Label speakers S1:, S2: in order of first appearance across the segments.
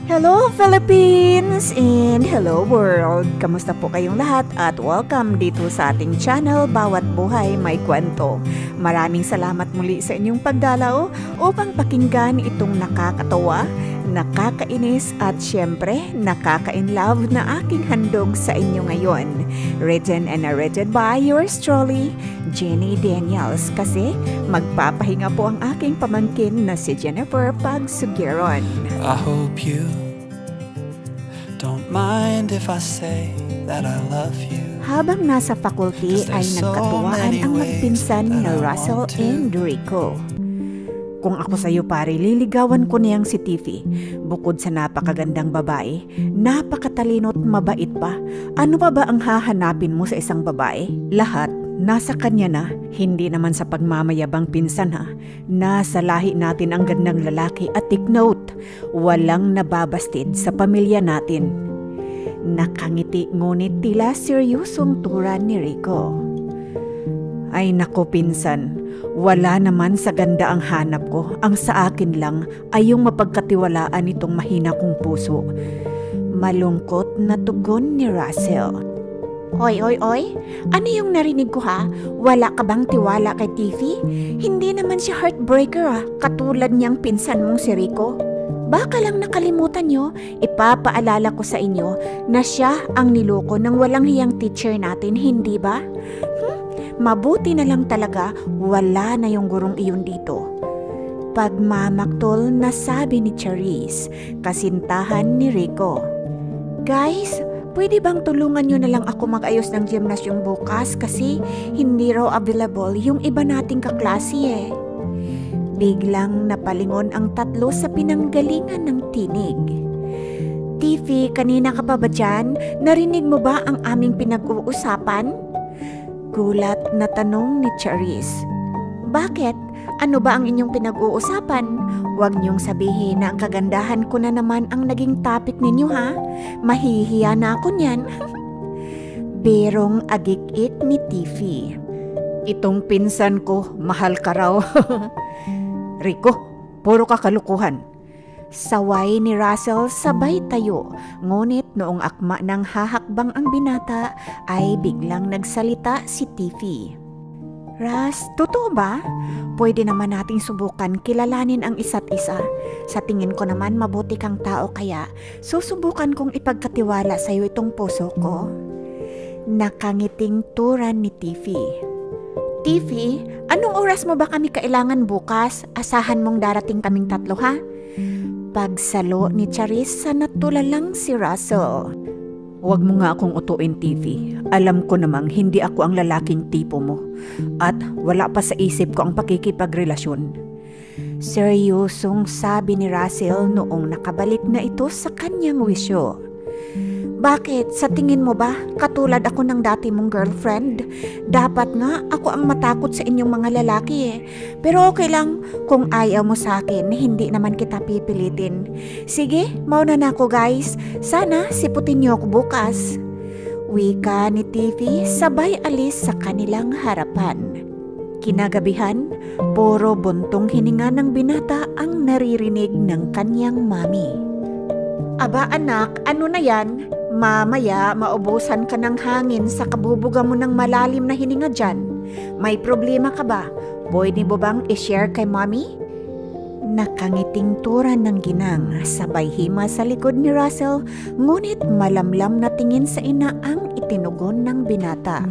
S1: Hello Philippines and hello world! Kamusta po kayong lahat at welcome dito sa ating channel Bawat Buhay May Kwento. Maraming salamat muli sa inyong pagdalaw upang pakinggan itong nakakatawa, nakakainis at syempre nakaka-inlove na aking handog sa inyo ngayon. Written and narrated by yours truly, Jenny Daniels, kasi magpapahinga po ang aking pamangkin na si Jennifer Pagsugiron.
S2: I hope you don't mind if I say that I love you.
S1: Habang nasa faculty ay nagkatuwaan ang magpinsan na Russell and Rico. Kung ako sa'yo pare, liligawan ko niyang si Tiffy. Bukod sa napakagandang babae, napakatalino't mabait pa. Ano pa ba ang hahanapin mo sa isang babae? Lahat nasa kanya na, hindi naman sa pagmamayabang pinsan ha. Nasa lahi natin ang gandang lalaki at take note, walang nababastid sa pamilya natin. Nakangiti ngunit tila seryosong tura ni Rico. Ay nako pinsan, wala naman sa ganda ang hanap ko. Ang sa akin lang ay yung mapagkatiwalaan nitong mahina kong puso. Malungkot na tugon ni Russell. Oy, ano yung narinig ko ha? Wala ka bang tiwala kay Tiffy? Hindi naman siya heartbreaker ha, katulad niyang pinsan mong si Rico. Baka lang nakalimutan nyo, ipapaalala ko sa inyo na siya ang niloko ng walang hiyang teacher natin, hindi ba? Mabuti na lang talaga wala na yung gurong iyon dito. Pagmamaktol na sabi ni Charisse, kasintahan ni Rico. Guys, pwede bang tulungan nyo na lang ako mag-ayos ng gymnasium bukas kasi hindi raw available yung iba nating kaklase eh. Biglang napalingon ang tatlo sa pinanggalingan ng tinig. Tiffy, kanina ka pa ba dyan? Narinig mo ba ang aming pinag-uusapan? Gulat na tanong ni Charisse. Bakit? Ano ba ang inyong pinag-uusapan? Huwag niyong sabihin na ang kagandahan ko na naman ang naging topic ninyo ha? Mahihiya na ako niyan. Berong agik-ik ni Tiffy. Itong pinsan ko, mahal ka raw. Rico, puro kakalukuhan. Saway ni Russell sabay tayo, ngunit noong akma ng hahakbang ang binata ay biglang nagsalita si Tiffy. Ras, totoo ba? Pwede naman nating subukan kilalanin ang isa't isa. Sa tingin ko naman mabuti kang tao kaya susubukan kong ipagkatiwala sa iyo itong puso ko. Nakangiting turan ni Tiffy. Tiffy, anong oras mo ba kami kailangan bukas? Asahan mong darating kaming tatlo ha? Pagsalo ni Charisse sa natulalang si Russell. Huwag mo nga akong utuin, Tiffy. Alam ko namang hindi ako ang lalaking tipo mo. At wala pa sa isip ko ang pakikipagrelasyon. Seryosong sabi ni Russell noong nakabalik na ito sa kanyang wisyo. Bakit? Sa tingin mo ba, katulad ako ng dati mong girlfriend? Dapat nga ako ang matakot sa inyong mga lalaki eh. Pero okay lang, kung ayaw mo sa akin, hindi naman kita pipilitin. Sige, mauna na ako guys. Sana siputin niyo ako bukas. Wika ni Tiffy sabay alis sa kanilang harapan. Kinagabihan, puro buntong hininga ng binata ang naririnig ng kanyang mami. Aba anak, ano na yan? Mamaya maubusan ka ng hangin sa kabubuga mo ng malalim na hininga dyan. May problema ka ba? Pwede mo bang i-share kay mommy? Nakangiting turan ng ginang, sabay hima sa likod ni Russell, ngunit malamlam na tingin sa ina ang itinugon ng binata.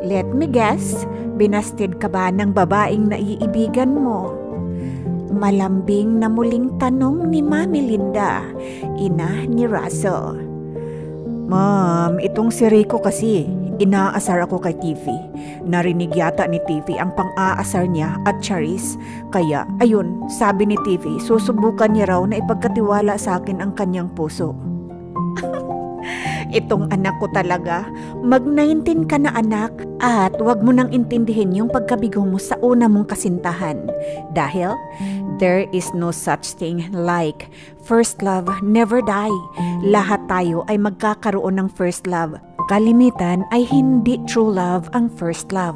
S1: Let me guess, binastid ka ba ng babaeng naiibigan mo? Malambing na muling tanong ni Mami Linda, ina ni Russell. Ma'am, itong si Rico kasi, inaasar ako kay Tiffy. Narinig yata ni Tiffy ang pang-aasar niya at Charisse. Kaya, ayun, sabi ni Tiffy, susubukan niya raw na ipagkatiwala sa akin ang kanyang puso. Itong anak ko talaga, mag-19 ka na anak at wag mo nang intindihin yung pagkabigo mo sa una mong kasintahan. Dahil there is no such thing like first love never die. Lahat tayo ay magkakaroon ng first love. Kalimitan ay hindi true love ang first love.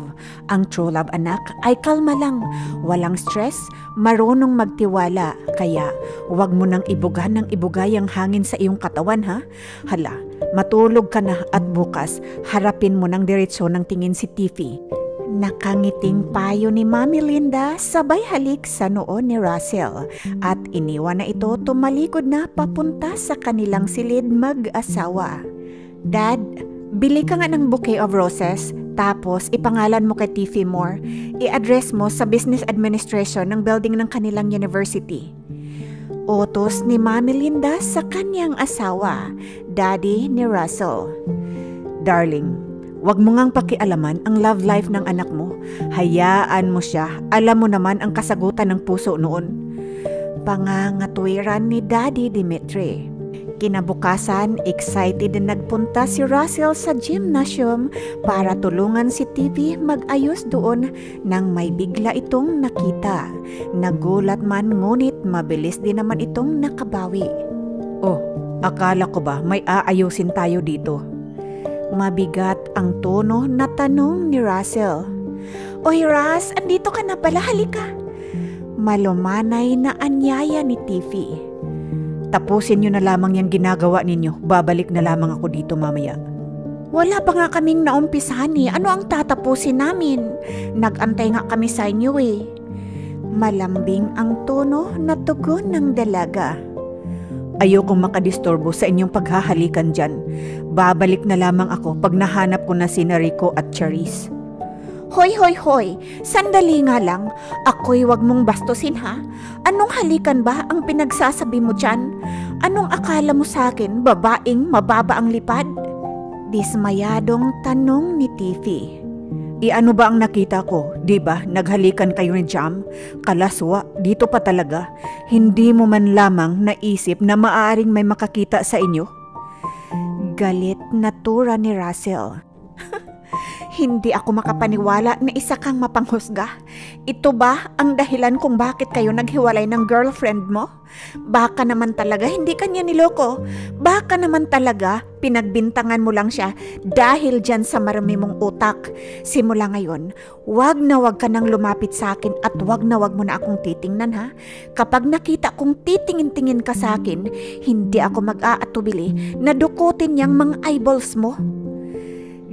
S1: Ang true love, anak, ay kalma lang, walang stress, marunong magtiwala. Kaya huwag mo nang ibugan ng ibugay ang hangin sa iyong katawan, ha? Hala, matulog ka na at bukas harapin mo ng diretso ng tingin si Tiffy. Nakangiting payo ni Mami Linda sabay halik sa noo ni Russell at iniwan na ito tumalikod na papunta sa kanilang silid mag-asawa. Dad, bili ka nga ng bouquet of roses, tapos ipangalan mo kay Tiffy Moore. I-address mo sa business administration ng building ng kanilang university. Utos ni Mami Linda sa kanyang asawa, Daddy ni Russell. Darling, wag mo ngang pakialaman ang love life ng anak mo. Hayaan mo siya. Alam mo naman ang kasagutan ng puso noon. Pangangatwiran ni Daddy Dimitri. Kinabukasan, excited din nagpunta si Russell sa gymnasium para tulungan si Tiffy mag-ayos doon nang may bigla itong nakita. Nagulat man ngunit mabilis din naman itong nakabawi. Oh, akala ko ba may aayusin tayo dito? Mabigat ang tono na tanong ni Russell. Oy Russ, andito ka na pala, halika. Malumanay na anyaya ni Tiffy. Tapusin nyo na lamang yung ginagawa ninyo. Babalik na lamang ako dito mamaya. Wala pa nga kaming naumpisahan eh. Ano ang tatapusin namin? Nag-antay nga kami sa inyo eh. Malambing ang tono na tugon ng dalaga. Ayokong makadisturbo sa inyong paghahalikan dyan. Babalik na lamang ako pag nahanap ko na si Rico at Charisse. Hoy, hoy, hoy, sandali nga lang. Ako'y wag mong bastusin ha. Anong halikan ba ang pinagsasabi mo dyan? Anong akala mo sa akin, babaeng mababa ang lipad? Dismayadong tanong ni Tiffy. Ano ba ang nakita ko? Diba, naghalikan kayo ni Jam? Kalaswa, dito pa talaga. Hindi mo man lamang naisip na maaaring may makakita sa inyo? Galit na tura ni Russell. Hindi ako makapaniwala na isa kang mapanghusga. Ito ba ang dahilan kung bakit kayo naghiwalay ng girlfriend mo? Baka naman talaga hindi kanya niloko. Baka naman talaga pinagbintangan mo lang siya dahil dyan sa marami mong utak. Simula ngayon, wag na wag ka nang lumapit sa akin at wag na wag mo na akong titingnan ha. Kapag nakita kong titingin-tingin ka sa akin, hindi ako mag-aatubili na dukutin niyang mga eyeballs mo.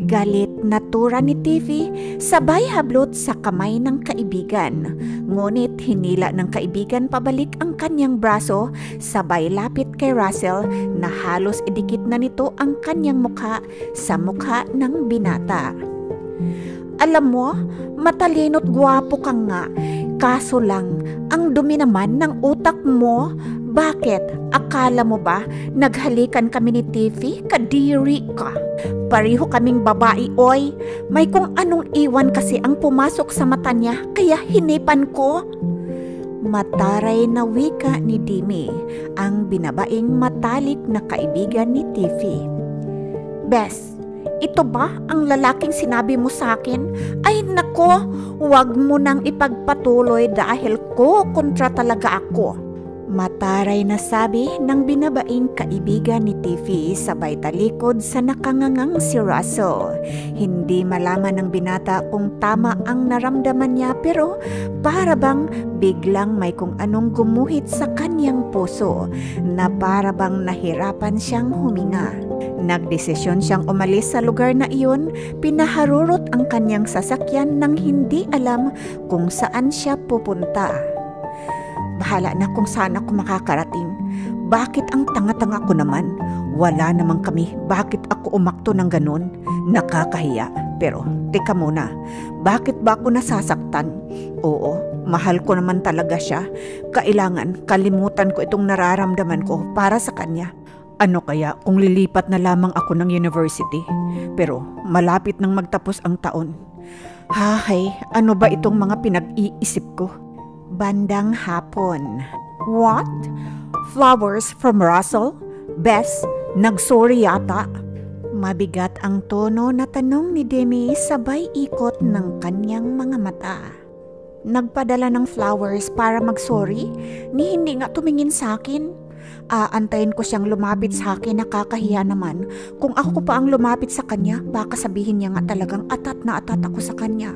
S1: Galit na tura ni Tiffy sabay hablot sa kamay ng kaibigan. Ngunit hinila ng kaibigan pabalik ang kanyang braso sabay lapit kay Russell na halos idikit na nito ang kanyang mukha sa mukha ng binata. Alam mo, matalino't gwapo ka nga. Kaso lang, ang dumi naman ng utak mo. Bakit? Akala mo ba naghalikan kami ni Tiffy? Kadiri ka. Pareho kaming babae, oy. May kung anong iwan kasi ang pumasok sa mata niya, kaya hinipan ko. Mataray na wika ni Dimi, ang binabaing matalik na kaibigan ni Tiffy. Bes, ito ba ang lalaking sinabi mo sa akin? Ay nako, huwag mo nang ipagpatuloy dahil kontra talaga ako. Mataray na sabi ng binabaing kaibigan ni Tiffy sabay talikod sa nakangangang si Russell. Hindi malaman ng binata kung tama ang naramdaman niya pero para bang biglang may kung anong gumuhit sa kanyang puso na para bang nahirapan siyang huminga. Nagdesisyon siyang umalis sa lugar na iyon, pinaharurot ang kanyang sasakyan nang hindi alam kung saan siya pupunta. Bahala na kung saan ako makakarating. Bakit ang tanga-tanga ko naman? Wala namang kami. Bakit ako umakto ng ganun? Nakakahiya. Pero, teka muna. Bakit ba ako nasasaktan? Oo, mahal ko naman talaga siya. Kailangan kalimutan ko itong nararamdaman ko para sa kanya. Ano kaya kung lilipat na lamang ako ng university? Pero, malapit nang magtapos ang taon. Hahay, ano ba itong mga pinag-iisip ko? Bandang hapon. What? Flowers from Russell? Bes, nagsorry yata. Mabigat ang tono na tanong ni Demi sabay ikot ng kanyang mga mata. Nagpadala ng flowers para magsorry? Ni hindi nga tumingin sa akin. Aantayin ko siyang lumapit sa akin, nakakahiya naman. Kung ako pa ang lumapit sa kanya, baka sabihin niya nga talagang atat na atat ako sa kanya.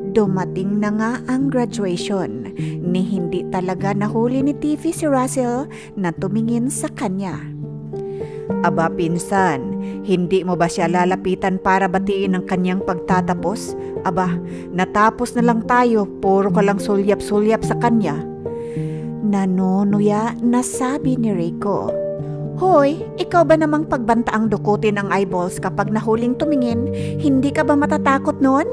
S1: Dumating na nga ang graduation, ni hindi talaga nahuli ni Tiffy si Russell na tumingin sa kanya. Aba pinsan, hindi mo ba siya lalapitan para batiin ang kanyang pagtatapos? Aba, natapos na lang tayo, puro ka lang sulyap-sulyap sa kanya. Nanunuya na sabi ni Rico. Hoy, ikaw ba namang pagbantaang dukutin ang eyeballs kapag nahuling tumingin? Hindi ka ba matatakot noon?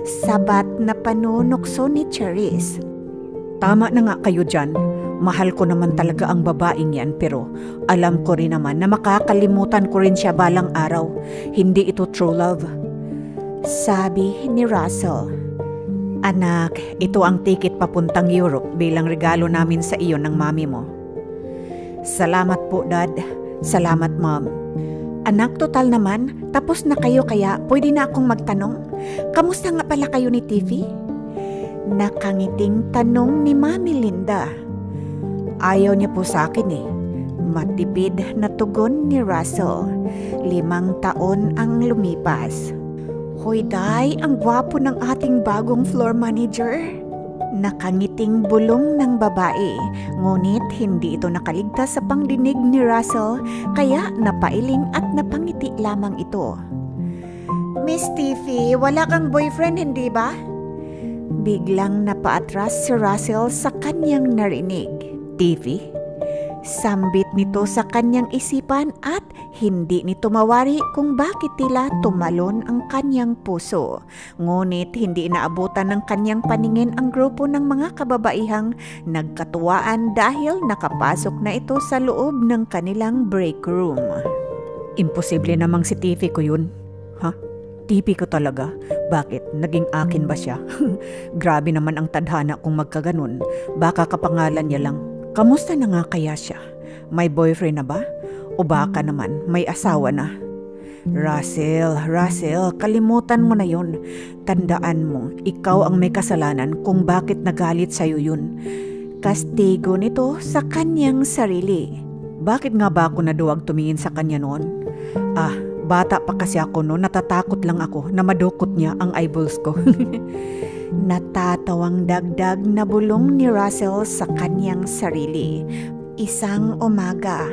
S1: Sabat na panunukso ni Charisse. Tama na nga kayo dyan. Mahal ko naman talaga ang babaeng yan, pero alam ko rin naman na makakalimutan ko rin siya balang araw. Hindi ito true love. Sabi ni Russell. Anak, ito ang ticket papuntang Europe bilang regalo namin sa iyo ng mami mo. Salamat po, Dad. Salamat, Mom. Anak, total naman, tapos na kayo kaya pwede na akong magtanong. Kamusta nga pala kayo ni Tiffy? Nakangiting tanong ni Mami Linda. Ayaw niya po sa akin eh. Matipid na tugon ni Russell. 5 taon ang lumipas. Hoy Day, ang gwapo ng ating bagong floor manager. Nakangiting bulong ng babae, ngunit hindi ito nakaligtas sa pangdinig ni Russell, kaya napailing at napangiti lamang ito. Miss Tiffy, wala kang boyfriend, hindi ba? Biglang napaatras si Russell sa kanyang narinig. Tiffy? Sambit nito sa kanyang isipan at hindi nito mawari kung bakit tila tumalon ang kanyang puso. Ngunit hindi inaabutan ng kanyang paningin ang grupo ng mga kababaihang nagkatuwaan dahil nakapasok na ito sa loob ng kanilang break room. Imposible namang si Tiffy ko yun. Ha? Tiffy ko talaga? Bakit? Naging akin ba siya? Grabe naman ang tadhana kung magkaganon. Baka kapangalan niya lang. Kamusta na nga kaya siya? May boyfriend na ba? O baka naman may asawa na? Russell, kalimutan mo na yun. Tandaan mo, ikaw ang may kasalanan kung bakit nagalit sa'yo yun. Kastigo nito sa kanyang sarili. Bakit nga ba ako naduwag tumingin sa kanya noon? Bata pa kasi ako noon, natatakot lang ako na madukot niya ang eyeballs ko. Natatawang dagdag na bulong ni Russell sa kanyang sarili. Isang umaga.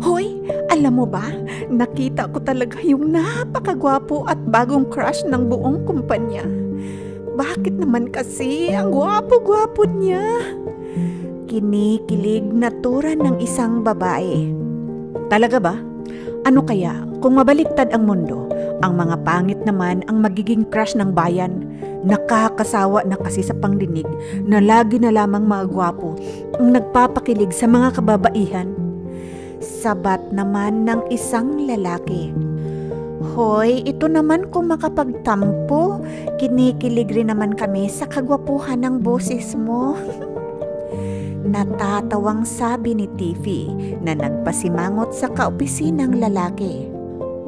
S1: Hoy, alam mo ba, nakita ko talaga yung napakagwapo at bagong crush ng buong kumpanya. Bakit naman kasi ang gwapo-gwapo niya? Kinikilig na tura ng isang babae. Talaga ba? Ano kaya kung mabaliktad ang mundo? Ang mga pangit naman ang magiging crush ng bayan. Nakakasawa na kasi sa pangdinig na lagi na lamang mga gwapo ang nagpapakilig sa mga kababaihan. Sabat naman ng isang lalaki. Hoy, ito naman kung makapagtampo, kinikilig rin naman kami sa kagwapuhan ng boses mo. Natatawang sabi ni Tiffy na nagpasimangot sa kaopisinang lalaki.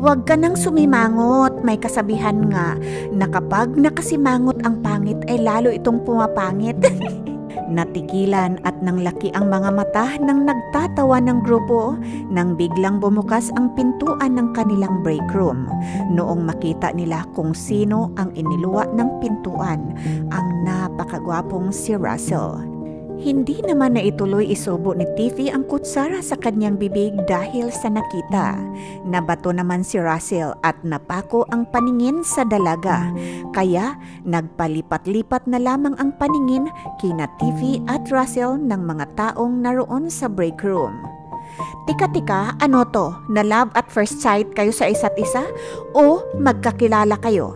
S1: Huwag ka nang sumimangot, may kasabihan nga na kapag nakasimangot ang pangit ay lalo itong pumapangit. Natigilan at nanglaki ang mga mata ng nagtatawa ng grupo nang biglang bumukas ang pintuan ng kanilang break room. Noong makita nila kung sino ang iniluwa ng pintuan, ang napakagwapong si Russell. Hindi naman na ituloy isubo ni Tiffy ang kutsara sa kanyang bibig dahil sa nakita. Nabato naman si Russell at napako ang paningin sa dalaga. Kaya nagpalipat-lipat na lamang ang paningin kina Tiffy at Russell ng mga taong naroon sa break room. Tika, ano to? Na love at first sight kayo sa isa't isa? O magkakilala kayo?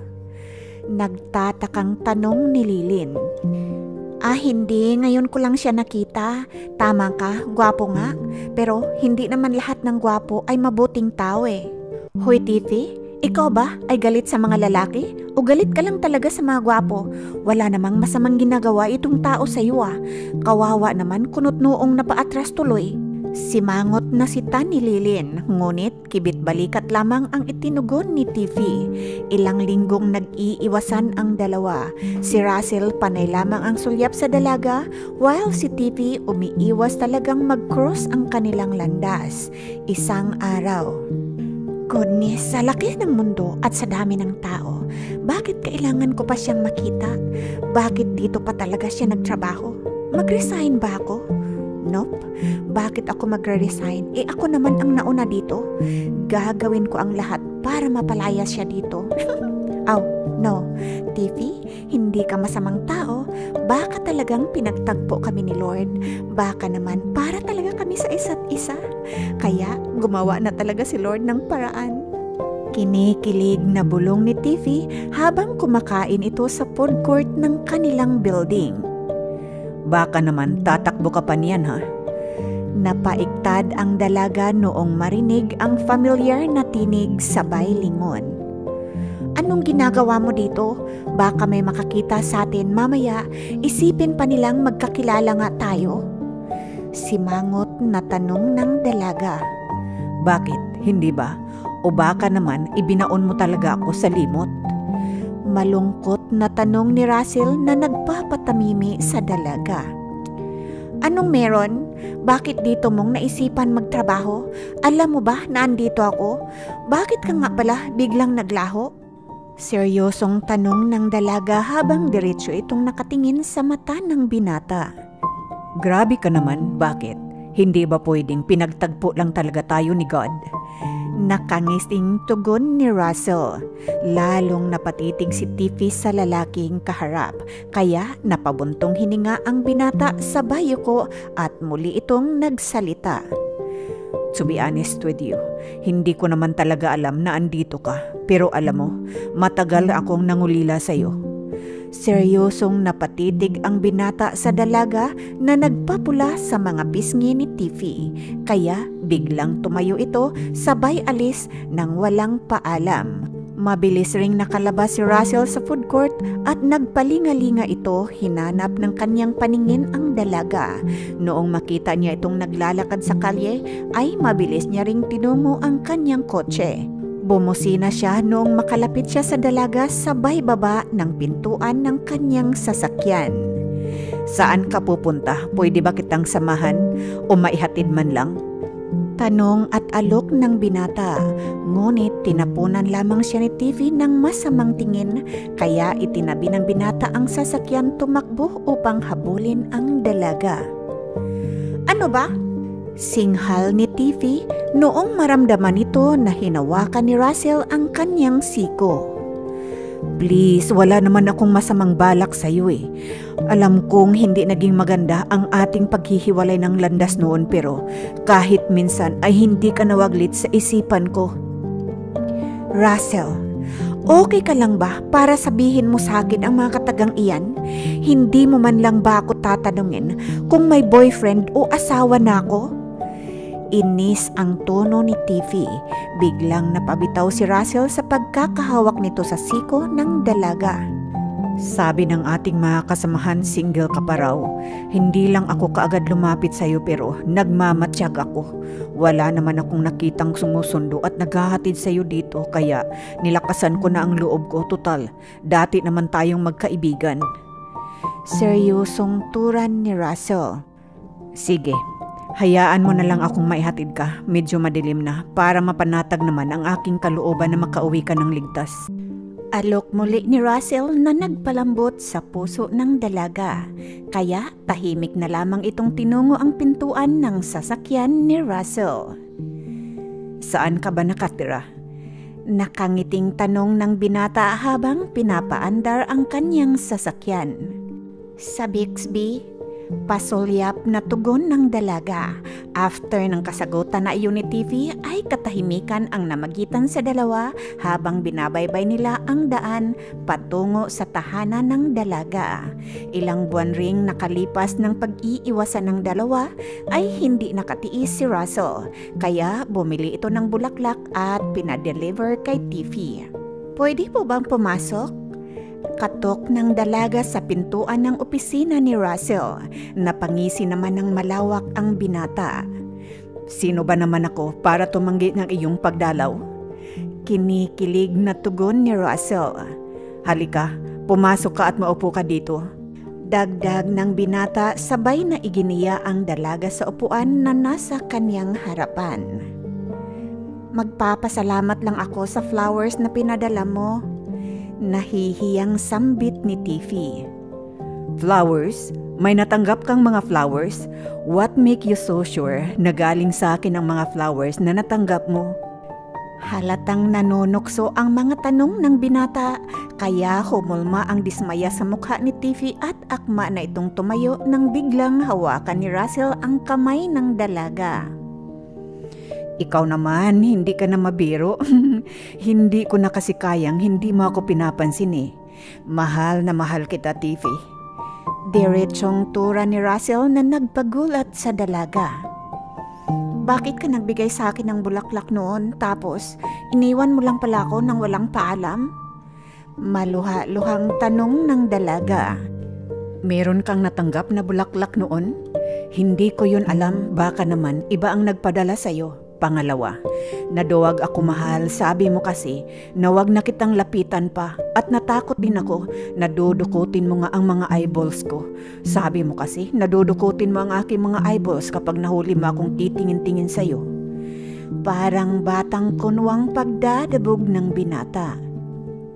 S1: Nagtatakang tanong ni Lilin. Hindi. Ngayon ko lang siya nakita. Tama ka, gwapo nga. Pero hindi naman lahat ng gwapo ay mabuting tao eh. Hoy Tiffy, ikaw ba ay galit sa mga lalaki? O galit ka lang talaga sa mga gwapo? Wala namang masamang ginagawa itong tao sa iyo ah. Kawawa naman kunot noong napaatras tuloy. Simangot na si Tani Lilin, ngunit kibit balikat lamang ang itinugon ni Tiffy. Ilang linggong nag-iiwasan ang dalawa. Si Russell panay lamang ang sulyap sa dalaga, while si Tiffy umiiwas talagang mag-cross ang kanilang landas. Isang araw. Goodness, sa laki ng mundo at sa dami ng tao, bakit kailangan ko pa siyang makita? Bakit dito pa talaga siya nagtrabaho? Mag-resign ba ako? Nope. Bakit ako magre-resign? Ako naman ang nauna dito. Gagawin ko ang lahat para mapalayas siya dito. No. Tiffy, hindi ka masamang tao. Baka talagang pinagtagpo kami ni Lord. Baka naman para talaga kami sa isa't isa. Kaya gumawa na talaga si Lord ng paraan. Kinikilig na bulong ni Tiffy habang kumakain ito sa food court ng kanilang building.
S3: Baka naman tatakbo ka pa niyan, ha?
S1: Napaiktad ang dalaga noong marinig ang familiar na tinig sabay lingon. Anong ginagawa mo dito? Baka may makakita sa atin mamaya, isipin pa nilang magkakilala nga tayo. Simangot na tanong ng dalaga.
S3: Bakit? Hindi ba? O baka naman ibinaon mo talaga ako sa limot?
S1: Malungkot na tanong ni Russell na nagpapatamimi sa dalaga. Anong meron? Bakit dito mong naisipan magtrabaho? Alam mo ba na andito ako? Bakit ka nga pala biglang naglaho? Seryosong tanong ng dalaga habang diretso itong nakatingin sa mata ng binata.
S3: Grabe ka naman, bakit? Hindi ba pwedeng pinagtagpo lang talaga tayo ni God?
S1: Nakangising tugon ni Russell. Lalong napatitig si Tiffy sa lalaking kaharap, kaya napabuntong hininga ang binata sa bayuko at muli itong nagsalita.
S3: To be honest with you, hindi ko naman talaga alam na andito ka. Pero alam mo, matagal akong nangulila sa'yo.
S1: Seryosong napatitig ang binata sa dalaga na nagpapula sa mga pisngi ni Tiffy. Kaya biglang tumayo ito sabay alis nang walang paalam. Mabilis ring nakalabas si Russell sa food court at nagpalingalinga ito, hinanap ng kanyang paningin ang dalaga. Noong makita niya itong naglalakad sa kalye, ay mabilis niya ring tinungo ang kanyang kotse. Bumusina siya noong makalapit siya sa dalaga sabay baba ng pintuan ng kanyang sasakyan.
S3: Saan ka pupunta? Pwede ba kitang samahan o maihatid man lang?
S1: Tanong at alok ng binata. Ngunit tinapunan lamang siya ni Tiffy ng masamang tingin, kaya itinabi ng binata ang sasakyan, tumakbo upang habulin ang dalaga. Ano ba? Singhal ni Tiffy noong maramdaman nito na hinawakan ni Russell ang kanyang siko.
S3: Please, wala naman akong masamang balak sa iyo eh. Alam kong hindi naging maganda ang ating paghihiwalay ng landas noon, pero kahit minsan ay hindi ka nawaglit sa isipan ko.
S1: Russell, okay ka lang ba para sabihin mo sa akin ang mga katagang iyan? Hindi mo man lang ba ako tatanungin kung may boyfriend o asawa na ako? Inis ang tono ni Tiffy. Biglang napabitaw si Russell sa pagkakahawak nito sa siko ng dalaga.
S3: Sabi ng ating mga kasamahan, single ka pa raw. Hindi lang ako kaagad lumapit sa iyo, pero nagmamatsyag ako. Wala naman akong nakitang sumusundo at naghahatid sa iyo dito, kaya nilakasan ko na ang loob ko. Total, dati naman tayong magkaibigan.
S1: Seryosong turan ni Russell.
S3: Sige, hayaan mo na lang akong maihatid ka. Medyo madilim na, para mapanatag naman ang aking kalooban na makauwi ka ng ligtas.
S1: Alok muli ni Russell na nagpalambot sa puso ng dalaga. Kaya tahimik na lamang itong tinungo ang pintuan ng sasakyan ni Russell.
S3: Saan ka ba nakatira?
S1: Nakangiting tanong ng binata habang pinapaandar ang kanyang sasakyan. Sa Bixby, pasulyap na tugon ng dalaga. After ng kasagutan na iyon ni Tiffy ay katahimikan ang namagitan sa dalawa habang binabaybay nila ang daan patungo sa tahanan ng dalaga. Ilang buwan ring nakalipas ng pag-iiwasan ng dalawa ay hindi nakatiis si Russell, kaya bumili ito ng bulaklak at pinadeliver kay Tiffy. Pwede po bang pumasok? Katok ng dalaga sa pintuan ng opisina ni Russell. Napangisi naman ng malawak ang binata.
S3: Sino ba naman ako para tumanggi ng iyong pagdalaw?
S1: Kinikilig na tugon ni Russell.
S3: Halika, pumasok ka at maupo ka dito.
S1: Dagdag ng binata, sabay na iginiya ang dalaga sa upuan na nasa kanyang harapan. Magpapasalamat lang ako sa flowers na pinadala mo. Nahihiyang sambit ni Tiffy.
S3: Flowers? May natanggap kang mga flowers? What make you so sure na galing sa akin ang mga flowers na natanggap mo?
S1: Halatang nanonokso ang mga tanong ng binata, kaya humulma ang dismaya sa mukha ni Tiffy at akma na itong tumayo nang biglang hawakan ni Russell ang kamay ng dalaga.
S3: Ikaw naman, hindi ka na mabiro. Hindi ko na kasi kayang hindi mo ako pinapansin eh. Mahal na mahal kita, Tiffy.
S1: Diretsong tura ni Russell na nagpagulat sa dalaga. Bakit ka nagbigay sa akin ng bulaklak noon tapos iniwan mo lang pala ako nang walang paalam? Maluha-luhang tanong ng dalaga.
S3: Meron kang natanggap na bulaklak noon? Hindi ko yun alam, baka naman iba ang nagpadala sa'yo. Pangalawa, naduwag ako mahal, sabi mo kasi na wag na kitang lapitan pa at natakot din ako na dudukutin mo nga ang mga eyeballs ko. Sabi mo kasi nadudukutin mo ang aking mga eyeballs kapag nahuli mo akong titingin-tingin sa'yo.
S1: Parang batang kunwang pagdadabog ng binata.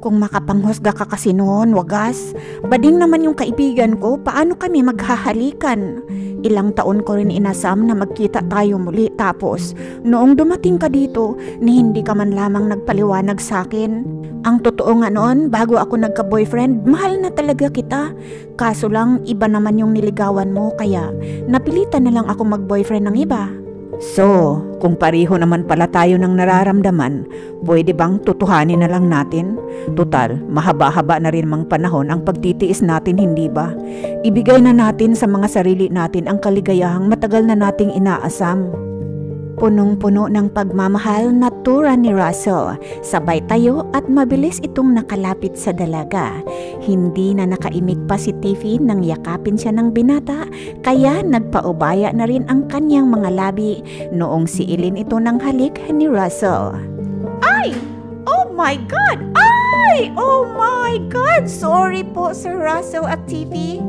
S1: Kung makapanghusga ka kasi noon, wagas. Bading naman yung kaibigan ko, paano kami maghahalikan? Ilang taon ko rin inasam na magkita tayo muli tapos noong dumating ka dito, ni hindi ka man lamang nagpaliwanag sa akin. Ang totoo nga noon, bago ako nagka-boyfriend, mahal na talaga kita. Kaso lang, iba naman yung niligawan mo kaya napilitan na lang ako mag-boyfriend ng iba.
S3: So, kung pareho naman pala tayo ng nararamdaman, pwede bang tutuhanin na lang natin? Total, mahaba-haba na rin mang panahon ang pagtitiis natin, hindi ba? Ibigay na natin sa mga sarili natin ang kaligayahang matagal na nating inaasam.
S1: Punong-puno ng pagmamahal na tura ni Russell. Sabay tayo at mabilis itong nakalapit sa dalaga. Hindi na nakaimik pa si Tiffy nang yakapin siya ng binata, kaya nagpaubaya na rin ang kanyang mga labi noong siilin ito ng halik ni Russell. Ay! Oh my God! Ay! Oh my God! Sorry po, Sir Russell at Tiffy.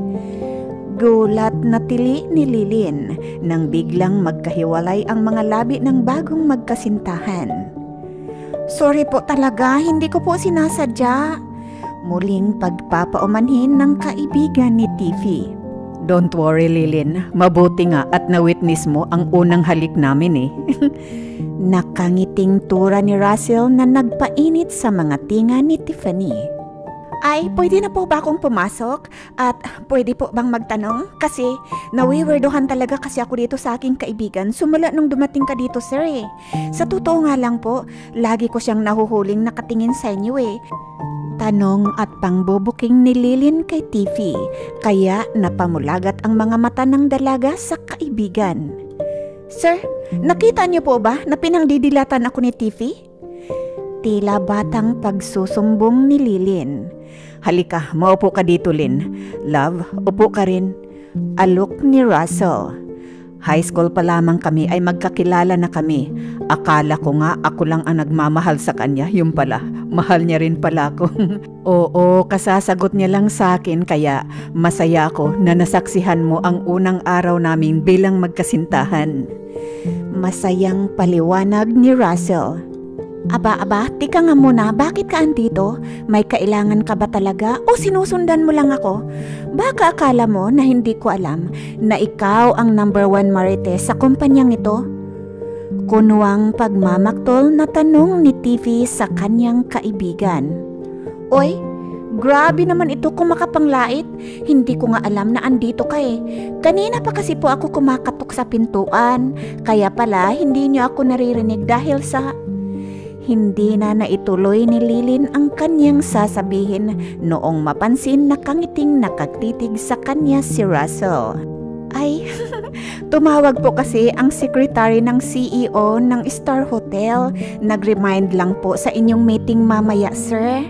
S1: Gulat na tili ni Lilin nang biglang magkahiwalay ang mga labi ng bagong magkasintahan. Sorry po talaga, hindi ko po sinasadya. Muling pagpapaumanhin ng kaibigan ni Tiffy.
S3: Don't worry, Lilin. Mabuti nga at na-witness mo ang unang halik namin eh.
S1: Nakangiting tura ni Russell na nagpainit sa mga tinga ni Tiffany. Ay, pwede na po ba akong pumasok? At pwede po bang magtanong? Kasi nawiwerdohan talaga kasi ako dito sa aking kaibigan sumula nung dumating ka dito, sir eh. Sa totoo nga lang po, lagi ko siyang nahuhuling nakatingin sa inyo eh. Tanong at pangbubuking ni Lilin kay Tiffy, kaya napamulagat ang mga mata ng dalaga sa kaibigan. Sir, nakita niyo po ba na pinangdidilatan ako ni Tiffy? Tila batang pagsusumbong ni Lilin.
S3: Halika, maupo ka dito, Lin. Love, upo ka rin. Alok ni Russell. High school pa lamang kami ay magkakilala na kami. Akala ko nga ako lang ang nagmamahal sa kanya. Yung pala, mahal niya rin pala ako. Oo, kasasagot niya lang sa akin kaya masaya ako na nasaksihan mo ang unang araw namin bilang magkasintahan.
S1: Masayang paliwanag ni Russell. Aba, tika nga muna, bakit ka andito? May kailangan ka ba talaga o sinusundan mo lang ako? Baka akala mo na hindi ko alam na ikaw ang number 1 marites sa kumpanyang ito? Kunwang pagmamaktol na tanong ni Tiffy sa kanyang kaibigan. Oy, grabe naman ito kung makapanglait. Hindi ko nga alam na andito ka eh. Kanina pa kasi po ako kumakatok sa pintuan. Kaya pala hindi niyo ako naririnig dahil sa... Hindi na naituloy ni Lilin ang kanyang sasabihin noong mapansin na kangiting nakatitig sa kanya si Russell. Ay, tumawag po kasi ang secretary ng CEO ng Star Hotel. Nag-remind lang po sa inyong meeting mamaya, sir.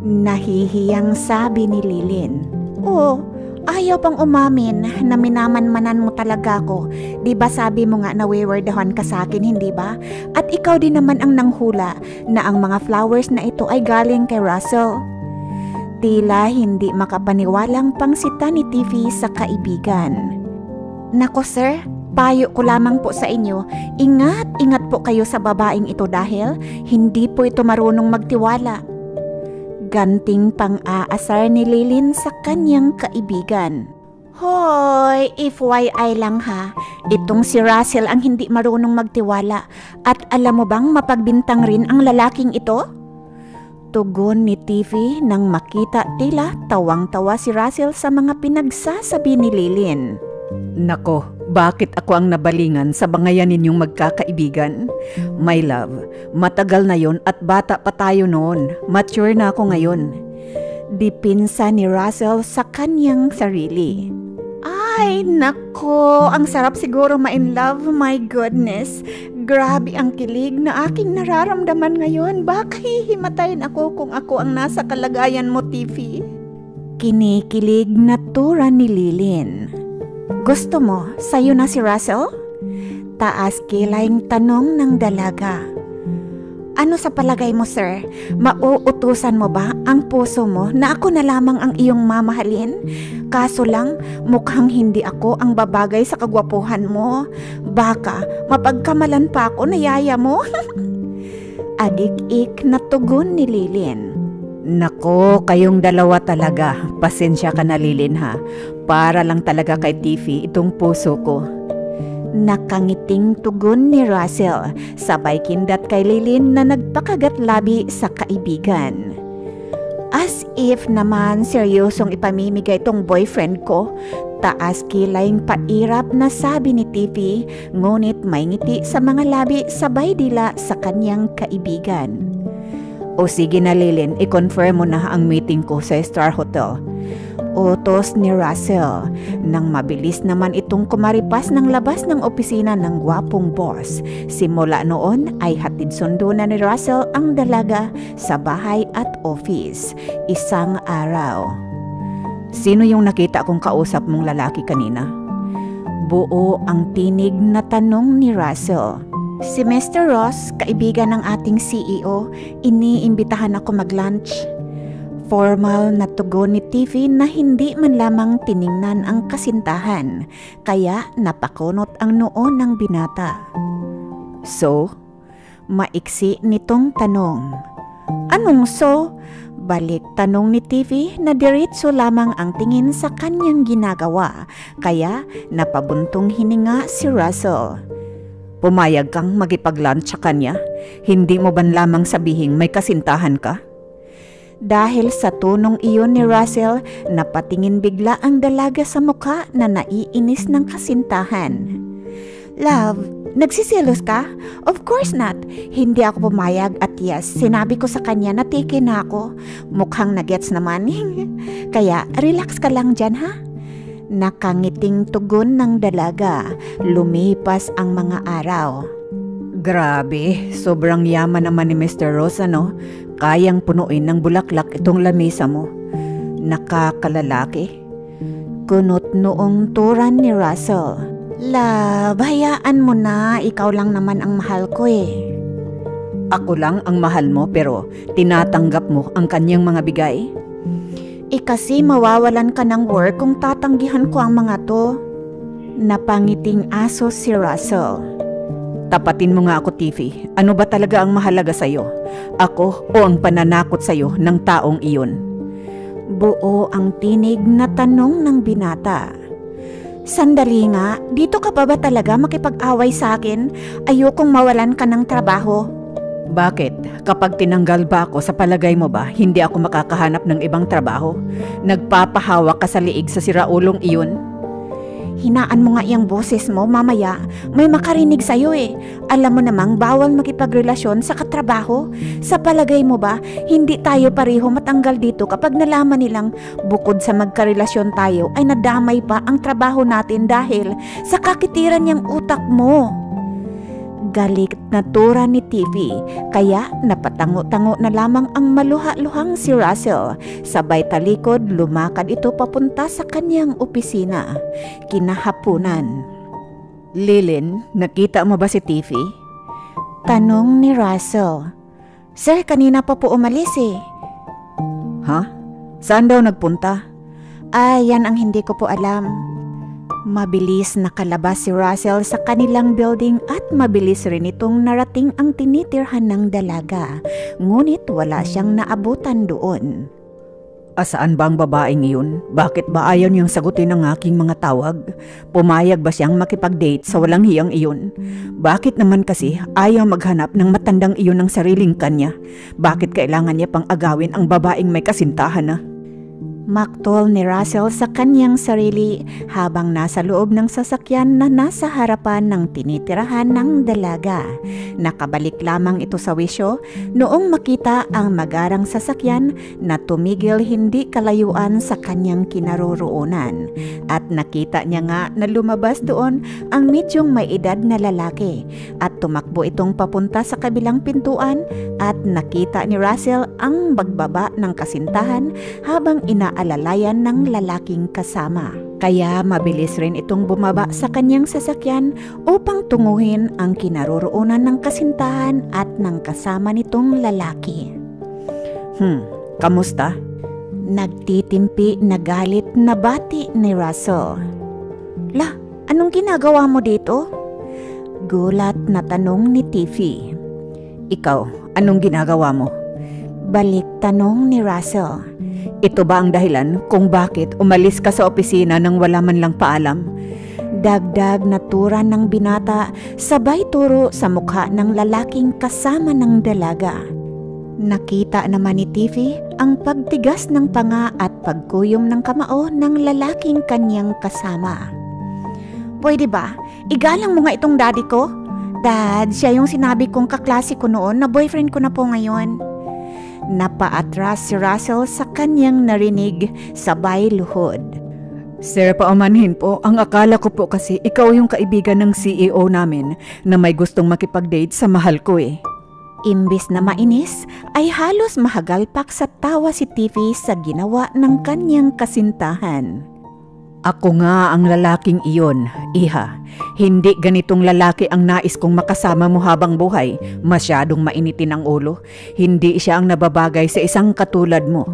S1: Nahihiyang sabi ni Lilin. Oh, Ayaw pang umamin na minamanmanan mo talaga ako. Di ba sabi mo nga na waywardahon ka sa akin, hindi ba? At ikaw din naman ang nanghula na ang mga flowers na ito ay galing kay Russell. Tila hindi makapaniwalang pangsita ni TV sa kaibigan. Nako sir, payo ko lamang po sa inyo, ingat po kayo sa babaeng ito dahil hindi po ito marunong magtiwala. Ganting pang-aasar ni Lilin sa kanyang kaibigan. Hoy, FYI lang ha, itong si Russell ang hindi marunong magtiwala at alam mo bang mapagbintang rin ang lalaking ito? Tugon ni TV nang makita tila tawang-tawa si Russell sa mga pinagsasabi ni Lilin.
S3: Nako, bakit ako ang nabalingan sa bangayan ninyong magkakaibigan? My love, matagal na yon at bata pa tayo noon. Mature na ako ngayon.
S1: Dipinsa ni Russell sa kanyang sarili. Ay, nako, ang sarap siguro ma-in love, my goodness. Grabe ang kilig na aking nararamdaman ngayon. Baka hihimatayin ako kung ako ang nasa kalagayan mo, TV. Kinikilig na tura ni Lilin. Gusto mo, sayo na si Russell? Taas kilayng tanong ng dalaga. Ano sa palagay mo, sir? Mauutusan mo ba ang puso mo na ako na lamang ang iyong mamahalin? Kaso lang, mukhang hindi ako ang babagay sa kagwapuhan mo. Baka mapagkamalan pa ako na yaya mo. Agik-ik na tugon ni Lilin.
S3: Nako, kayong dalawa talaga. Pasensya ka na, Lilin ha. Para lang talaga kay TV itong puso ko.
S1: Nakangiting tugon ni Russell, sabay kindat kay Lilin na nagpakagat labi sa kaibigan. As if naman seryosong ipamimigay itong boyfriend ko, taas kilayng pairap na sabi ni TV, ngunit may ngiti sa mga labi sabay dila sa kanyang kaibigan.
S3: O sige na Lilin, i-confirm mo na ang meeting ko sa Star Hotel.
S1: Utos ni Russell. Nang mabilis naman itong kumaripas ng labas ng opisina ng gwapong boss. Simula noon ay hatid sundo na ni Russell ang dalaga sa bahay at office. Isang araw.
S3: Sino yung nakita kong kausap mong lalaki kanina?
S1: Buo ang tinig na tanong ni Russell. Si Mr. Ross, kaibigan ng ating CEO, iniimbitahan ako mag-lunch. Formal na tugon ni TV na hindi man lamang tiningnan ang kasintahan, kaya napakunot ang noo ng binata.
S3: So?
S1: Maiksi nitong tanong. Anong so? Balik tanong ni TV na diretso lamang ang tingin sa kanyang ginagawa, kaya napabuntong hininga si Russell.
S3: Pumayag kang magipag-lunch sa kanya? Hindi mo ban lamang sabihing may kasintahan ka?
S1: Dahil sa tunong iyon ni Russell, napatingin bigla ang dalaga sa mukha na naiinis ng kasintahan. Love, nagsisilos ka? Of course not. Hindi ako pumayag at yes, sinabi ko sa kanya na take na ako. Mukhang nagets naman. Kaya relax ka lang dyan ha? Nakangiting tugon ng dalaga. Lumipas ang mga araw.
S3: Grabe, sobrang yaman naman ni Mr. Ross, no? Kayang punuin ng bulaklak itong lamesa mo. Nakakalalaki.
S1: Kunot noong turan ni Russell. Love, hayaan mo na. Ikaw lang naman ang mahal ko eh.
S3: Ako lang ang mahal mo pero tinatanggap mo ang kanyang mga bigay?
S1: Kasi mawawalan ka ng work kung tatanggihan ko ang mga to. Napangiting aso si Russell.
S3: Tapatin mo nga ako, TV. Ano ba talaga ang mahalaga sa'yo? Ako o ang pananakot sa'yo ng taong iyon?
S1: Buo ang tinig na tanong ng binata. Sandali nga, dito ka pa ba talaga makipag-away sa akin? Ayokong mawalan ka ng trabaho.
S3: Bakit? Kapag tinanggal ba ako, sa palagay mo ba, hindi ako makakahanap ng ibang trabaho? Nagpapahawak ka sa liig sa siraulong iyon?
S1: Hinaan mo nga iyang boses mo, mamaya. May makarinig sa'yo eh. Alam mo namang bawal makipagrelasyon sa katrabaho. Sa palagay mo ba, hindi tayo pareho matanggal dito kapag nalaman nilang bukod sa magkarelasyon tayo ay nadamay pa ang trabaho natin dahil sa kakitiran niyang utak mo. Galit na tura ni TV, kaya napatango-tango na lamang ang maluha-luhang si Russell. Sabay talikod, lumakad ito papunta sa kanyang opisina. Kinahapunan.
S3: Lilin, nakita mo ba si TV?
S1: Tanong ni Russell. Sir, kanina pa po umalis eh.
S3: Ha? Saan daw nagpunta?
S1: Yan ang hindi ko po alam. Mabilis nakalabas si Russell sa kanilang building at mabilis rin itong narating ang tinitirhan ng dalaga. Ngunit wala siyang naabutan doon.
S3: Saan ba ang babaeng iyon? Bakit ba ayaw niyang sagutin ang aking mga tawag? Pumayag ba siyang makipag-date sa walang hiyang iyon? Bakit naman kasi ayaw maghanap ng matandang iyon ng sariling kanya? Bakit kailangan niya pang agawin ang babaeng may kasintahan na?
S1: Maktol ni Russell sa kanyang sarili habang nasa loob ng sasakyan na nasa harapan ng tinitirahan ng dalaga. Nakabalik lamang ito sa wisyo noong makita ang magarang sasakyan na tumigil hindi kalayuan sa kanyang kinaroroonan. At nakita niya nga na lumabas doon ang medyong may edad na lalaki at tumakbo itong papunta sa kabilang pintuan at nakita ni Russell ang bagbaba ng kasintahan habang alalayan ng lalaking kasama. Kaya mabilis rin itong bumaba sa kanyang sasakyan upang tunguhin ang kinaroroonan ng kasintahan at ng kasama nitong lalaki.
S3: Kamusta?
S1: Nagtitimpi na galit na bati ni Russell. La, anong ginagawa mo dito? Gulat na tanong ni Tiffy.
S3: Ikaw, anong ginagawa mo?
S1: Balik tanong ni Russell.
S3: Ito ba ang dahilan kung bakit umalis ka sa opisina nang wala man lang paalam?
S1: Dagdag na tura ng binata sabay turo sa mukha ng lalaking kasama ng dalaga. Nakita naman ni Tiffy ang pagtigas ng panga at pagkuyom ng kamao ng lalaking kanyang kasama. Pwede ba? Igalang mo nga itong daddy ko? Dad, siya yung sinabi kong kaklase ko noon na boyfriend ko na po ngayon. Napaatras si Russell sa kanyang narinig sabay luhod.
S3: Sir, paumanhin po. Ang akala ko po kasi ikaw yung kaibigan ng CEO namin na may gustong makipag-date sa mahal ko eh.
S1: Imbis na mainis ay halos mahagalpak sa tawa si Tiffy sa ginawa ng kanyang kasintahan.
S3: Ako nga ang lalaking iyon, iha. Hindi ganitong lalaki ang nais kong makasama mo habang buhay. Masyadong mainitin ang ulo. Hindi siya ang nababagay sa isang katulad mo.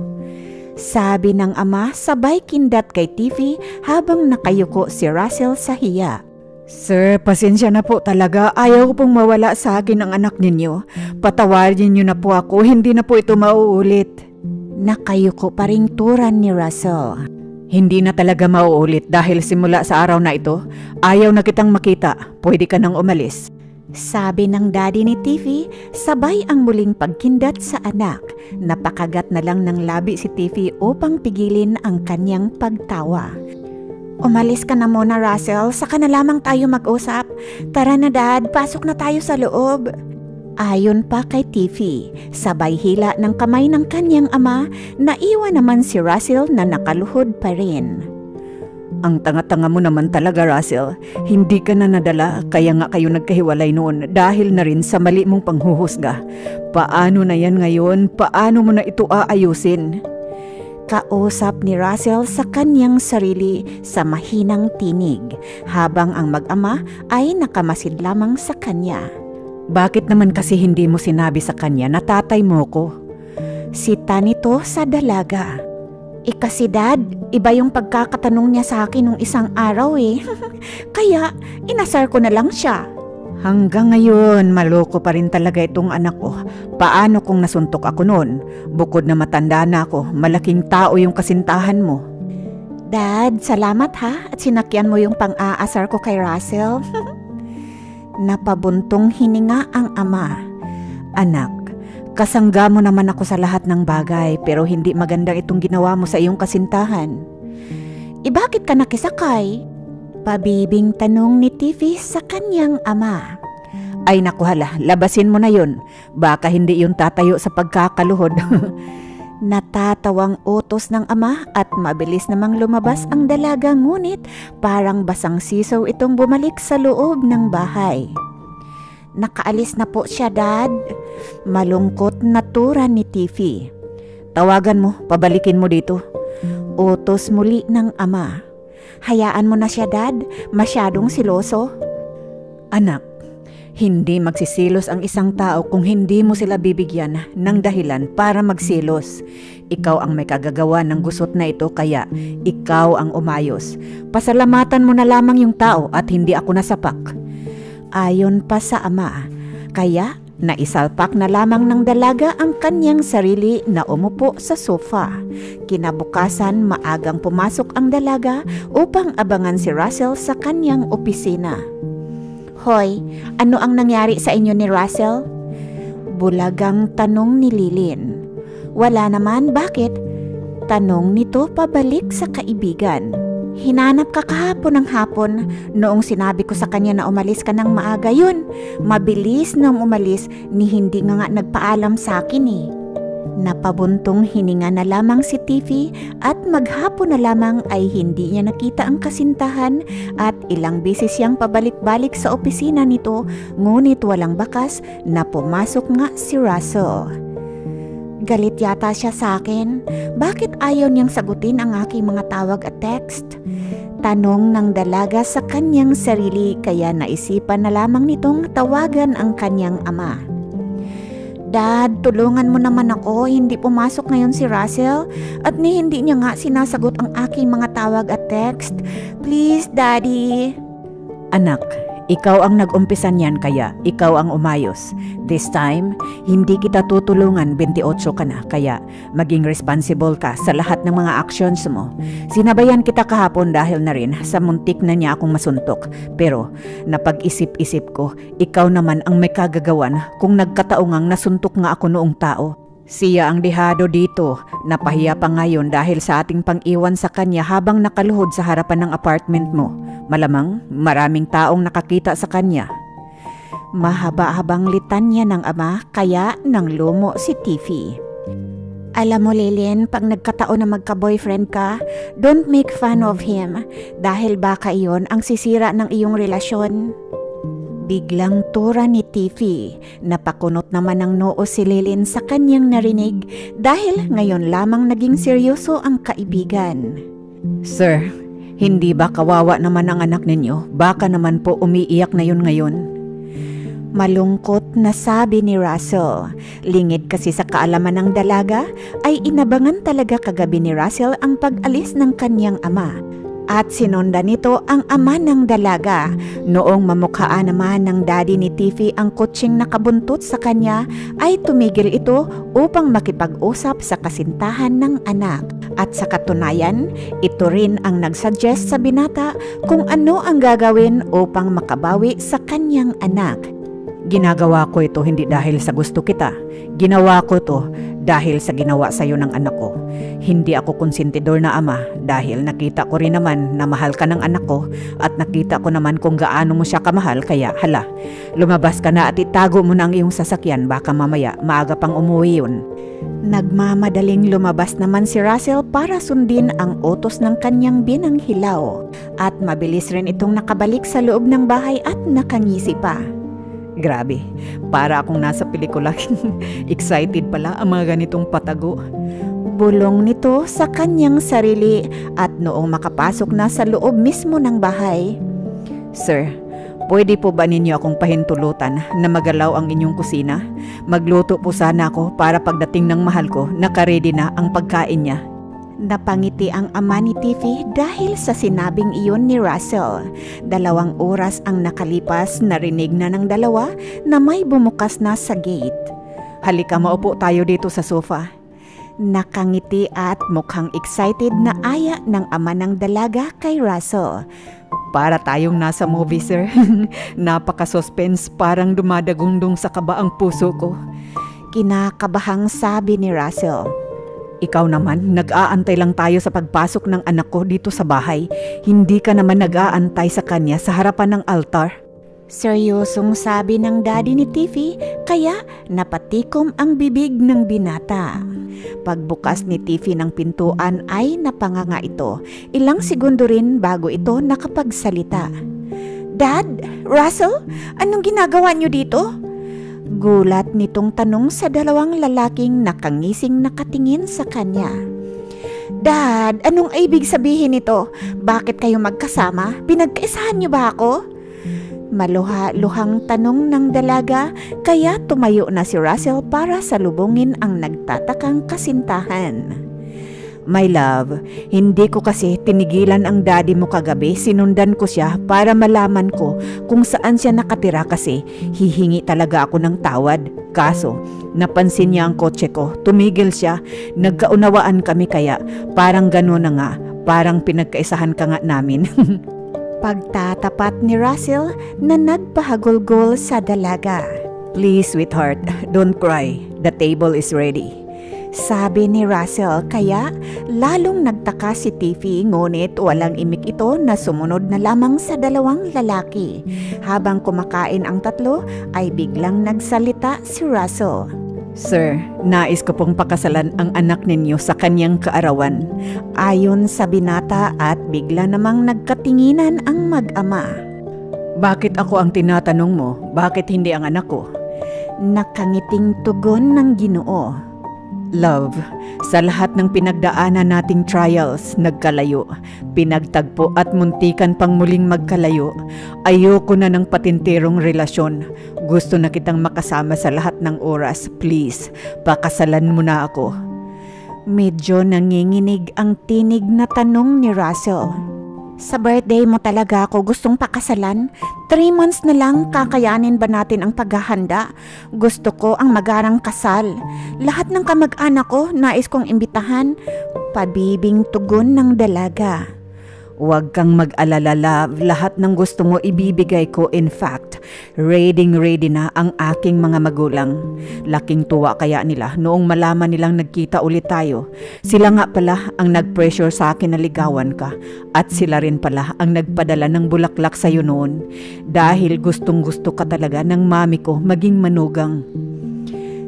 S1: Sabi ng ama sabay kindat kay Tiffy habang nakayuko si Russell sa hiya.
S3: Sir, pasensya na po talaga. Ayaw ko pong mawala sa akin ang anak ninyo. Patawarin niyo na po ako. Hindi na po ito mauulit.
S1: Nakayuko pa ring turan ni Russell.
S3: Hindi na talaga mauulit dahil simula sa araw na ito, ayaw na kitang makita. Pwede ka nang umalis.
S1: Sabi ng daddy ni Tiffy, sabay ang muling pagkindat sa anak. Napakagat na lang ng labi si Tiffy upang pigilin ang kanyang pagtawa. Umalis ka na muna, Russell. Saka na lamang tayo mag-usap. Tara na, Dad. Pasok na tayo sa loob. Ayon pa kay Tiffy, sabay hila ng kamay ng kanyang ama, naiwan naman si Russell na nakaluhod pa rin.
S3: Ang tanga-tanga mo naman talaga, Russell. Hindi ka na nadala, kaya nga kayo nagkahiwalay noon dahil na rin sa mali mong panghuhusga. Paano na yan ngayon? Paano mo na ito aayusin?
S1: Kausap ni Russell sa kanyang sarili sa mahinang tinig, habang ang mag-ama ay nakamasid lamang sa kanya.
S3: Bakit naman kasi hindi mo sinabi sa kanya na tatay mo ko?
S1: Sita nito sa dalaga. Kasi Dad, iba yung pagkakatanong niya sa akin nung isang araw eh. Kaya inasar ko na lang siya.
S3: Hanggang ngayon, maloko pa rin talaga itong anak ko. Paano kung nasuntok ako noon? Bukod na matanda na ako, malaking tao yung kasintahan mo.
S1: Dad, salamat ha at sinakyan mo yung pang-aasar ko kay Russell. Napabuntong hininga ang ama.
S3: Anak, kasangga mo naman ako sa lahat ng bagay pero hindi maganda itong ginawa mo sa iyong kasintahan.
S1: Bakit ka nakisakay? Pabibing tanong ni Tiffy sa kanyang ama.
S3: Ay naku hala, labasin mo na yun. Baka hindi yun tatayo sa pagkakaluhod.
S1: Natatawang utos ng ama at mabilis namang lumabas ang dalaga, ngunit parang basang sisaw itong bumalik sa loob ng bahay. Nakaalis na po siya, Dad. Malungkot na tura ni Tiffy.
S3: Tawagan mo, pabalikin mo dito.
S1: Utos muli ng ama. Hayaan mo na siya, Dad. Masyadong siloso.
S3: Anak, hindi magsisilos ang isang tao kung hindi mo sila bibigyan ng dahilan para magsilos. Ikaw ang may kagagawa ng gusot na ito, kaya ikaw ang umayos. Pasalamatan mo na lamang yung tao at hindi ako nasapak.
S1: Ayon pa sa ama, kaya naisalpak na lamang ng dalaga ang kanyang sarili na umupo sa sofa. Kinabukasan, maagang pumasok ang dalaga upang abangan si Russell sa kanyang opisina. Hoy, ano ang nangyari sa inyo ni Russell? Bulagang tanong ni Lilin. Wala naman, bakit? Tanong nito pabalik sa kaibigan. Hinanap ka kahapon ng hapon. Noong sinabi ko sa kanya na umalis ka ng maaga, yun. Mabilis nang umalis, ni hindi nga nagpaalam sa akin eh. Napabuntong hininga na lamang si Tiffy at maghapon na lamang ay hindi niya nakita ang kasintahan at ilang beses siyang pabalik-balik sa opisina nito, ngunit walang bakas na pumasok nga si Russell. Galit yata siya sa akin. Bakit ayaw niyang sagutin ang aking mga tawag at text? Tanong ng dalaga sa kanyang sarili, kaya naisipan na lamang nitong tawagan ang kanyang ama. Dad, tulungan mo naman ako. Hindi pumasok ngayon si Russell at hindi niya nga sinasagot ang aking mga tawag at text. Please, Daddy.
S3: Anak, ikaw ang nag-umpisa niyan, kaya ikaw ang umayos. This time, hindi kita tutulungan, 28 ka na, kaya maging responsible ka sa lahat ng mga actions mo. Sinabayan kita kahapon dahil na rin sa muntik na niya akong masuntok. Pero napag-isip-isip ko, ikaw naman ang may kagagawan kung nagkataongang nasuntok nga ako noong tao. Siya ang dihado dito, napahiya pa ngayon dahil sa ating pang-iwan sa kanya habang nakaluhod sa harapan ng apartment mo. Malamang maraming taong nakakita sa kanya.
S1: Mahaba-habang litanya ng ama, kaya nang lumo si Tiffy. Alam mo, Lilin, pag nagkataon na magka-boyfriend ka, don't make fun of him dahil baka iyon ang sisira ng iyong relasyon. Biglang tura ni Tiffy. Napakunot naman ng noo si Lilin sa kanyang narinig dahil ngayon lamang naging seryoso ang kaibigan.
S3: Sir, hindi ba kawawa naman ang anak ninyo? Baka naman po umiiyak na yun ngayon.
S1: Malungkot na sabi ni Russell. Lingid kasi sa kaalaman ng dalaga ay inabangan talaga kagabi ni Russell ang pag-alis ng kanyang ama. At sinundan nito ang ama ng dalaga. Noong mamukhaan naman ng daddy ni Tiffy ang kutsing nakabuntot sa kanya, ay tumigil ito upang makipag-usap sa kasintahan ng anak. At sa katunayan, ito rin ang nagsuggest sa binata kung ano ang gagawin upang makabawi sa kanyang anak.
S3: Ginagawa ko ito hindi dahil sa gusto kita. Ginawa ko ito dahil sa ginawa sa iyo ng anak ko. Hindi ako konsentidor na ama dahil nakita ko rin naman na mahal ka ng anak ko at nakita ko naman kung gaano mo siya kamahal, kaya hala, lumabas ka na at itago mo na ang iyong sasakyan, baka mamaya maaga pang umuwi yun.
S1: Nagmamadaling lumabas naman si Russell para sundin ang utos ng kanyang binang hilaw at mabilis rin itong nakabalik sa loob ng bahay at nakangisi pa.
S3: Grabe, para akong nasa pelikula. Excited pala ang mga ganitong patago.
S1: Bulong nito sa kanyang sarili at noong makapasok na sa loob mismo ng bahay.
S3: Sir, pwede po ba ninyo akong pahintulutan na magalaw ang inyong kusina? Magluto po sana ako para pagdating ng mahal ko, nakaredy na ang pagkain niya.
S1: Napangiti ang ama ni Tiffy dahil sa sinabing iyon ni Russell. 2 oras ang nakalipas, narinig na ng dalawa na may bumukas na sa gate.
S3: Halika, maupo tayo dito sa sofa.
S1: Nakangiti at mukhang excited na aya ng ama ng dalaga kay Russell.
S3: Para tayong nasa movie, sir. Napaka-suspense, parang dumadagundong sa kaba ang puso ko.
S1: Kinakabahang sabi ni Russell.
S3: Ikaw naman, nag-aantay lang tayo sa pagpasok ng anak ko dito sa bahay. Hindi ka naman nag-aantay sa kanya sa harapan ng altar.
S1: Seryosong sabi ng daddy ni Tiffy, kaya napatikom ang bibig ng binata. Pagbukas ni Tiffy ng pintuan ay napanganga ito. Ilang segundo rin bago ito nakapagsalita. Dad? Russell? Anong ginagawa niyo dito? Gulat nitong tanong sa dalawang lalaking nakangising nakatingin sa kanya. Dad, anong ibig sabihin nito? Bakit kayo magkasama? Pinagkaisahan niyo ba ako? Maluha-luhang tanong ng dalaga, kaya tumayo na si Russell para salubungin ang nagtatakang kasintahan. My love, hindi ko kasi tinigilan ang daddy mo kagabi. Sinundan ko siya para malaman ko kung saan siya nakatira kasi hihingi talaga ako ng tawad. Kaso, napansin niya ang kotse ko. Tumigil siya. Nagkaunawaan kami kaya parang gano'n na nga. Parang pinagkaisahan ka nga namin. Pagtatapat ni Russell na nagpahagulgol sa dalaga. Please, sweetheart, don't cry. The table is ready. Sabi ni Russell, kaya lalong nagtaka si Tiffy, ngunit walang imik ito na sumunod na lamang sa dalawang lalaki. Habang kumakain ang tatlo ay biglang nagsalita si Russell. Sir, nais ko pong pakasalan ang anak ninyo sa kanyang kaarawan. Ayon sa binata at bigla namang nagkatinginan ang mag-ama. Bakit ako ang tinatanong mo? Bakit hindi ang anak ko? Nakangiting tugon ng Ginoo. Love, sa lahat ng pinagdaanan nating trials, nagkalayo, pinagtagpo at muntikan pang muling magkalayo, ayoko na ng patintirong relasyon. Gusto na kitang makasama sa lahat ng oras. Please, pakasalan mo na ako. Medyo nanginginig ang tinig na tanong ni Russell. Sa birthday mo talaga ako gustong pakasalan? 3 months na lang, kakayanin ba natin ang paghahanda? Gusto ko ang magarang kasal. Lahat ng kamag-anak ko nais kong imbitahan. Pabibing tugon ng dalaga. Huwag kang mag-alala, love. Lahat ng gusto mo ibibigay ko. In fact, ready na ang aking mga magulang. Laking tuwa kaya nila noong malaman nilang nagkita ulit tayo. Sila nga pala ang nag-pressure sa akin na ligawan ka. At sila rin pala ang nagpadala ng bulaklak sa'yo noon. Dahil gustong-gusto ka talaga ng mami ko maging manugang.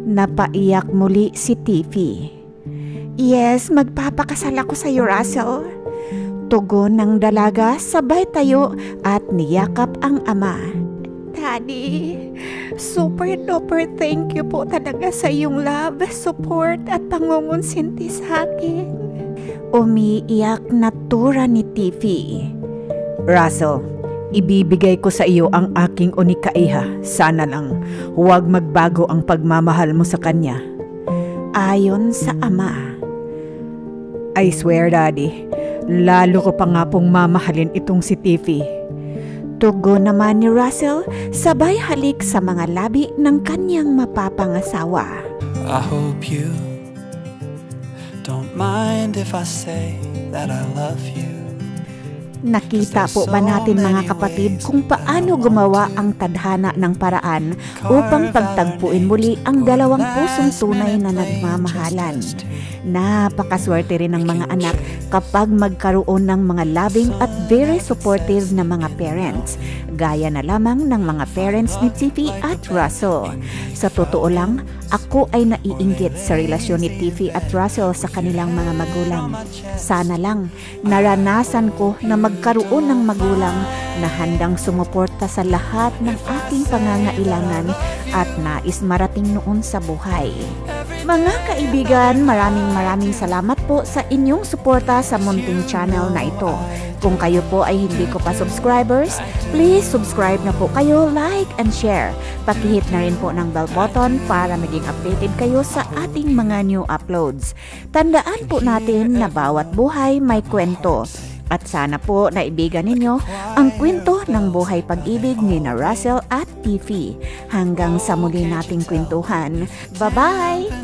S1: Napaiyak muli si Tiffy. Yes, magpapakasal ako sa'yo, Russell. Tugon ng dalaga, sabay tayo at niyakap ang ama. Daddy, super duper thank you po talaga sa iyong love, support at pangungonsinti sa akin. Umiiyak na tura ni Tiffy. Russell, ibibigay ko sa iyo ang aking unika iha. Sana lang huwag magbago ang pagmamahal mo sa kanya. Ayon sa ama. I swear, Daddy, lalo ko pa nga pong mamahalin itong si Tiffy. Tugon naman ni Russell, sabay halik sa mga labi ng kanyang mapapangasawa.
S2: I hope you don't mind if I say that I love you.
S1: Nakita po ba natin mga kapatid kung paano gumawa ang tadhana ng paraan upang pagtagpuin muli ang dalawang pusong tunay na nagmamahalan? Napakaswerte rin ng mga anak kapag magkaroon ng mga loving at very supportive na mga parents, gaya na lamang ng mga parents ni Tiffy at Russell. Sa totoo lang, ako ay naiinggit sa relasyon ni Tiffy at Russell sa kanilang mga magulang. Sana lang naranasan ko na magkaroon ng magulang na handang sumuporta sa lahat ng aking pangangailangan at nais marating noon sa buhay. Mga kaibigan, maraming salamat po sa inyong suporta sa munting channel na ito. Kung kayo po ay hindi ko pa subscribers, please subscribe na po kayo, like and share. Pakihit na rin po ng bell button para maging updated kayo sa ating mga new uploads. Tandaan po natin na bawat buhay may kwento. At sana po naibigan ninyo ang kwento ng buhay pag-ibig ni na Russell at Tiffy. Hanggang sa muli nating kwentuhan. Bye-bye!